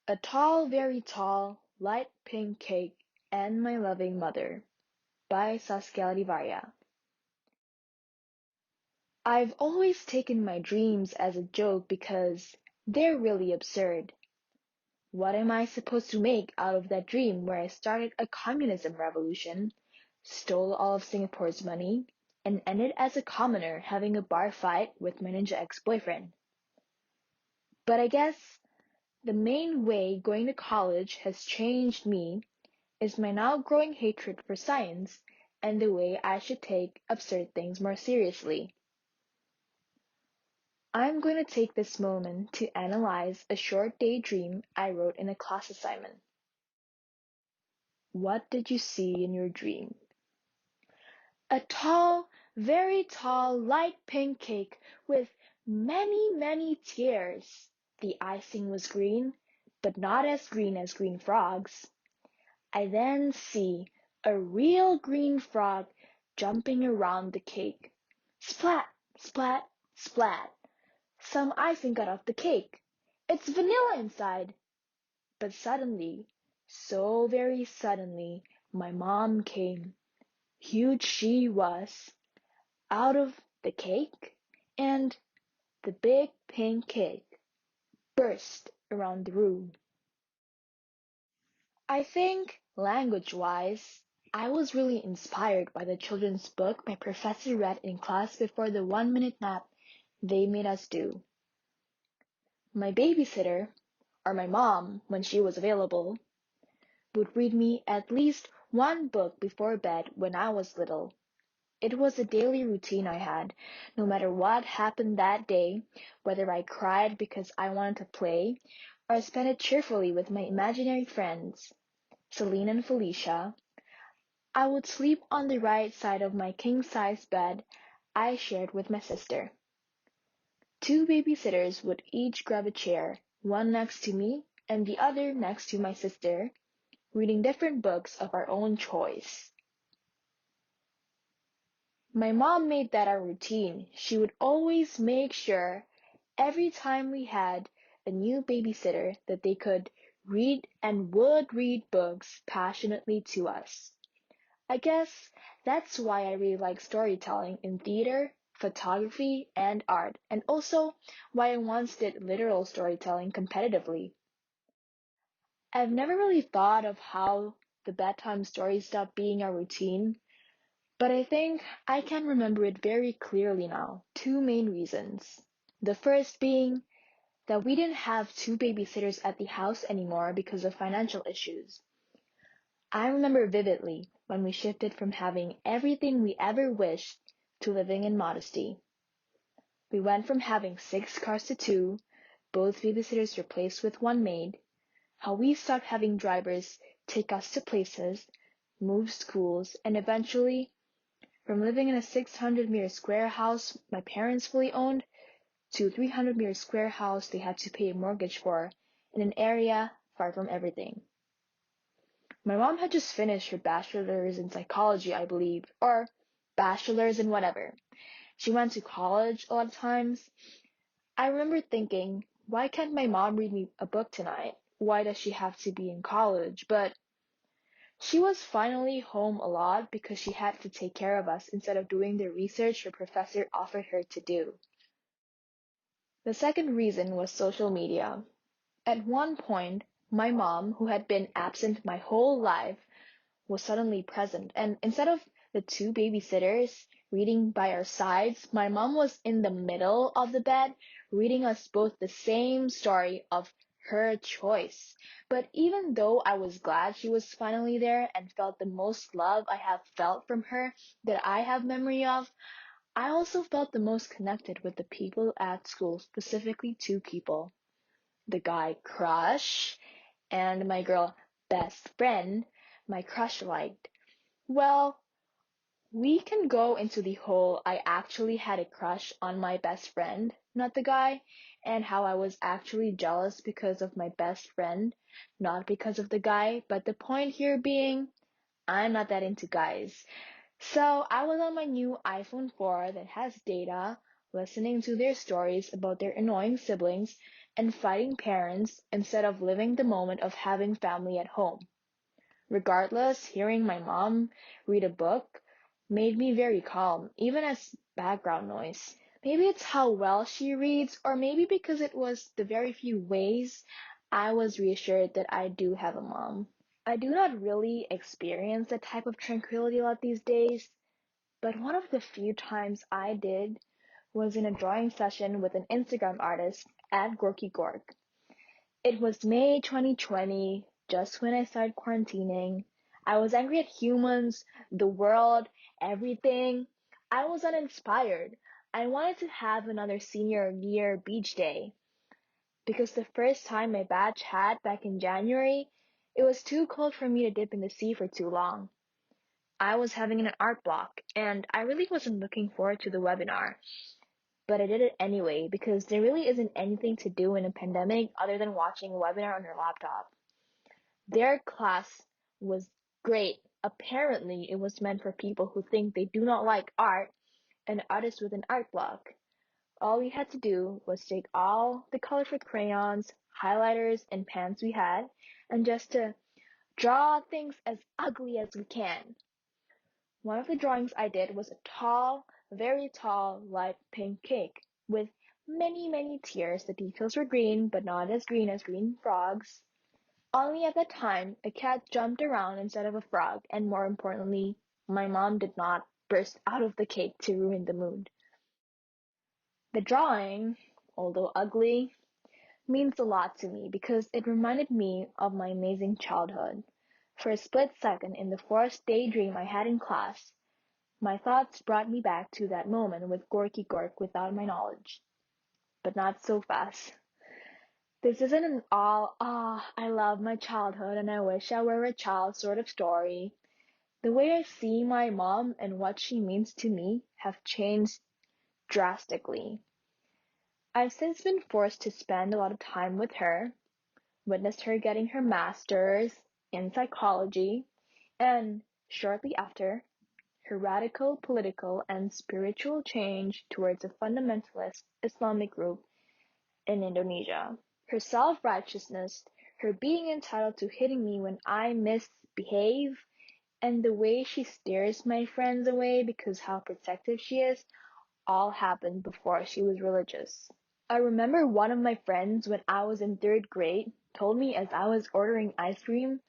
A tall, very tall, light pink cake and my loving mother by Saskia Livaria. I've always taken my dreams as a joke because they're really absurd. What am I supposed to make out of that dream where I started a communism revolution, stole all of Singapore's money, and ended as a commoner having a bar fight with my ninja ex-boyfriend? But I guess the main way going to college has changed me is my now growing hatred for science and the way I should take absurd things more seriously. I'm going to take this moment to analyze a short daydream I wrote in a class assignment. What did you see in your dream? A tall, very tall, light pink cake with many, many tiers. The icing was green, but not as green frogs. I then see a real green frog jumping around the cake. Splat, splat, splat. Some icing got off the cake. It's vanilla inside. But suddenly, so very suddenly, my mom came. Huge she was, out of the cake, and the big pink cake burst around the room. I think, language-wise, I was really inspired by the children's book my professor read in class before the 1-minute nap they made us do. My babysitter, or my mom when she was available, would read me at least one book before bed when I was little. It was a daily routine I had, no matter what happened that day, whether I cried because I wanted to play, or spent it cheerfully with my imaginary friends, Celine and Felicia. I would sleep on the right side of my king-size bed I shared with my sister. Two babysitters would each grab a chair, one next to me and the other next to my sister, reading different books of our own choice. My mom made that our routine. She would always make sure every time we had a new babysitter that they could read and would read books passionately to us. I guess that's why I really like storytelling in theater, photography, and art, and also why I once did literal storytelling competitively. I've never really thought of how the bedtime story stopped being a routine, but I think I can remember it very clearly now. Two main reasons. The first being that we didn't have two babysitters at the house anymore because of financial issues. I remember vividly when we shifted from having everything we ever wished to living in modesty. We went from having 6 cars to 2, both babysitters replaced with one maid, how we stopped having drivers take us to places, moved schools, and eventually, from living in a 600-meter square house my parents fully owned to a 300-meter square house they had to pay a mortgage for in an area far from everything. My mom had just finished her bachelor's in psychology, I believe, or bachelor's in whatever. She went to college a lot of times. I remember thinking, why can't my mom read me a book tonight? Why does she have to be in college? But she was finally home a lot because she had to take care of us instead of doing the research her professor offered her to do. The second reason was social media. At one point, my mom, who had been absent my whole life, was suddenly present, and instead of the two babysitters reading by our sides, my mom was in the middle of the bed reading us both the same story of her choice. But even though I was glad she was finally there and felt the most love I have felt from her that I have memory of, I also felt the most connected with the people at school, specifically two people. The guy crush and my girl best friend my crush liked. Well, we can go into the whole I actually had a crush on my best friend, not the guy, and how I was actually jealous because of my best friend, not because of the guy, but the point here being, I'm not that into guys. So I was on my new iPhone 4 that has data, listening to their stories about their annoying siblings, and fighting parents instead of living the moment of having family at home. Regardless, hearing my mom read a book made me very calm, even as background noise. Maybe it's how well she reads, or maybe because it was the very few ways I was reassured that I do have a mom. I do not really experience that type of tranquility a lot these days, but one of the few times I did was in a drawing session with an Instagram artist at Gorky Gork. It was May 2020, just when I started quarantining. I was angry at humans, the world, everything. I was uninspired. I wanted to have another senior year beach day because the first time my batch had back in January, it was too cold for me to dip in the sea for too long. I was having an art block and I really wasn't looking forward to the webinar, but I did it anyway because there really isn't anything to do in a pandemic other than watching a webinar on your laptop. Their class was great. Apparently, it was meant for people who think they do not like art and artists with an art block. All we had to do was take all the colorful crayons, highlighters, and pens we had and just to draw things as ugly as we can. One of the drawings I did was a tall, very tall, light pink cake with many, many tears. The details were green, but not as green as green frogs. Only at that time, a cat jumped around instead of a frog, and more importantly, my mom did not burst out of the cake to ruin the mood. The drawing, although ugly, means a lot to me because it reminded me of my amazing childhood. For a split second in the forced daydream I had in class, my thoughts brought me back to that moment with Gorky Gork without my knowledge. But not so fast. This isn't an all, I love my childhood and I wish I were a child sort of story. The way I see my mom and what she means to me have changed drastically. I've since been forced to spend a lot of time with her, witnessed her getting her master's in psychology, and shortly after, her radical political and spiritual change towards a fundamentalist Islamic group in Indonesia. Her self-righteousness, her being entitled to hitting me when I misbehave, and the way she steers my friends away because how protective she is, all happened before she was religious. I remember one of my friends when I was in third grade told me as I was ordering ice cream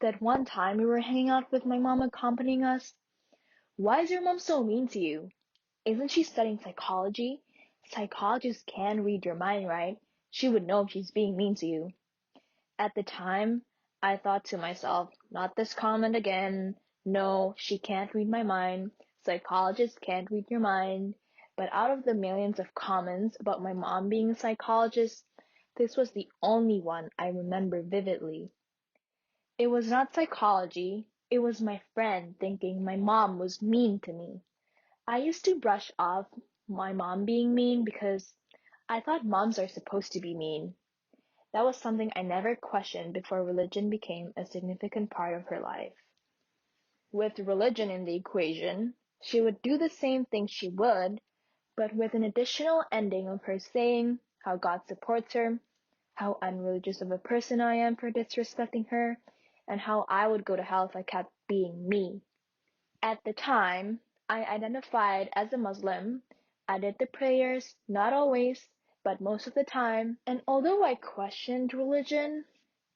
that one time we were hanging out with my mom accompanying us. Why is your mom so mean to you? Isn't she studying psychology? Psychologists can read your mind, right? She would know if she's being mean to you. At the time, I thought to myself, not this comment again. No, she can't read my mind. Psychologists can't read your mind. But out of the millions of comments about my mom being a psychologist, this was the only one I remember vividly. It was not psychology, it was my friend thinking my mom was mean to me. I used to brush off my mom being mean because I thought moms are supposed to be mean. That was something I never questioned before religion became a significant part of her life. With religion in the equation, she would do the same thing she would, but with an additional ending of her saying how God supports her, how unreligious of a person I am for disrespecting her, and how I would go to hell if I kept being me. At the time, I identified as a Muslim. I did the prayers, not always, but most of the time, and although I questioned religion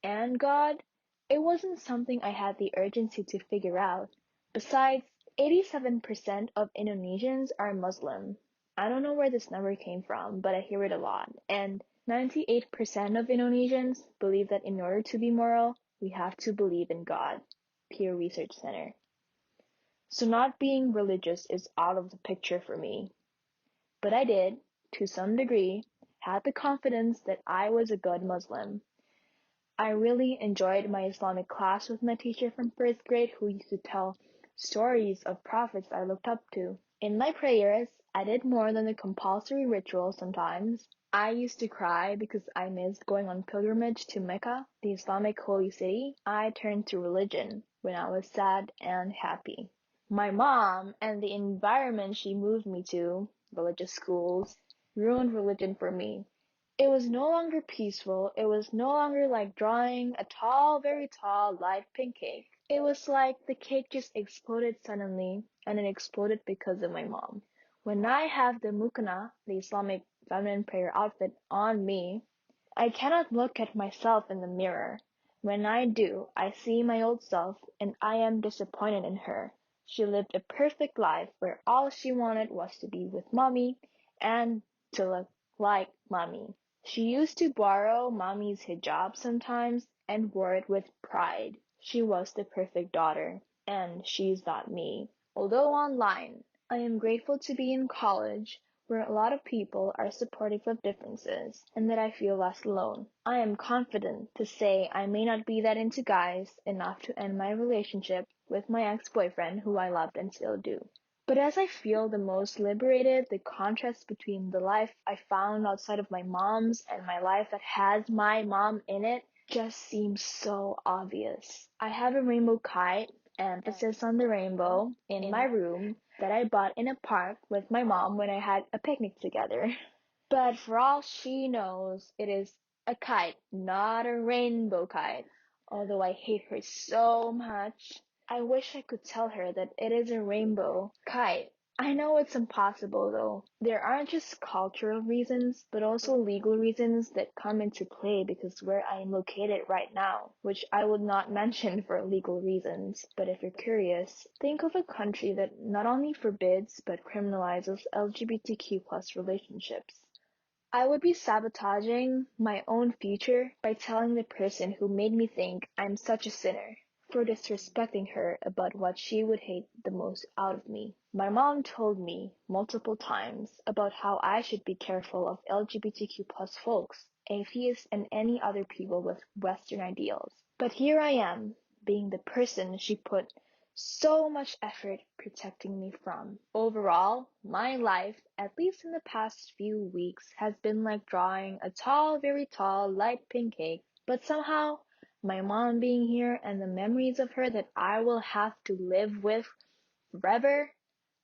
and God, it wasn't something I had the urgency to figure out. Besides, 87% of Indonesians are Muslim. I don't know where this number came from, but I hear it a lot. And 98% of Indonesians believe that in order to be moral, we have to believe in God. Pew Research Center. So not being religious is out of the picture for me. But I did, to some degree, have the confidence that I was a good Muslim. I really enjoyed my Islamic class with my teacher from first grade who used to tell stories of prophets I looked up to. In my prayers, I did more than the compulsory rituals sometimes. I used to cry because I missed going on pilgrimage to Mecca, the Islamic holy city. I turned to religion when I was sad and happy. My mom and the environment she moved me to, religious schools, ruined religion for me. It was no longer peaceful. It was no longer like drawing a tall, very tall, light pink cake. It was like the cake just exploded suddenly, and it exploded because of my mom. When I have the mukana, the Islamic feminine prayer outfit, on me, I cannot look at myself in the mirror. When I do, I see my old self, and I am disappointed in her. She lived a perfect life where all she wanted was to be with mommy and to look like mommy. She used to borrow mommy's hijab sometimes and wore it with pride. She was the perfect daughter, and she's not me. Although online, I am grateful to be in college where a lot of people are supportive of differences and that I feel less alone. I am confident to say I may not be that into guys enough to end my relationship with my ex-boyfriend who I loved and still do. But as I feel the most liberated, the contrast between the life I found outside of my mom's and my life that has my mom in it just seems so obvious. I have a rainbow kite, emphasis on the rainbow, in my room that I bought in a park with my mom when I had a picnic together. But for all she knows, it is a kite, not a rainbow kite. Although I hate her so much, I wish I could tell her that it is a rainbow kite. I know it's impossible though. There aren't just cultural reasons, but also legal reasons that come into play because where I am located right now, which I would not mention for legal reasons. But if you're curious, think of a country that not only forbids but criminalizes LGBTQ plus relationships. I would be sabotaging my own future by telling the person who made me think I'm such a sinner for disrespecting her about what she would hate the most out of me. My mom told me multiple times about how I should be careful of LGBTQ plus folks, atheists, and any other people with Western ideals. But here I am, being the person she put so much effort protecting me from. Overall, my life, at least in the past few weeks, has been like drawing a tall, very tall, light pink cake. But somehow, my mom being here and the memories of her that I will have to live with forever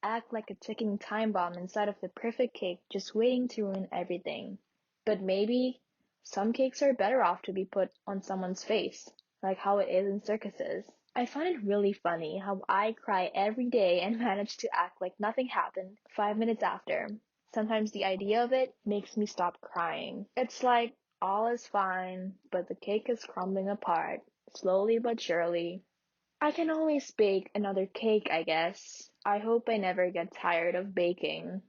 act like a ticking time bomb inside of the perfect cake just waiting to ruin everything. But maybe some cakes are better off to be put on someone's face, like how it is in circuses. I find it really funny how I cry every day and manage to act like nothing happened 5 minutes after. Sometimes the idea of it makes me stop crying. It's like all is fine, but the cake is crumbling apart, slowly but surely. I can always bake another cake, I guess. I hope I never get tired of baking.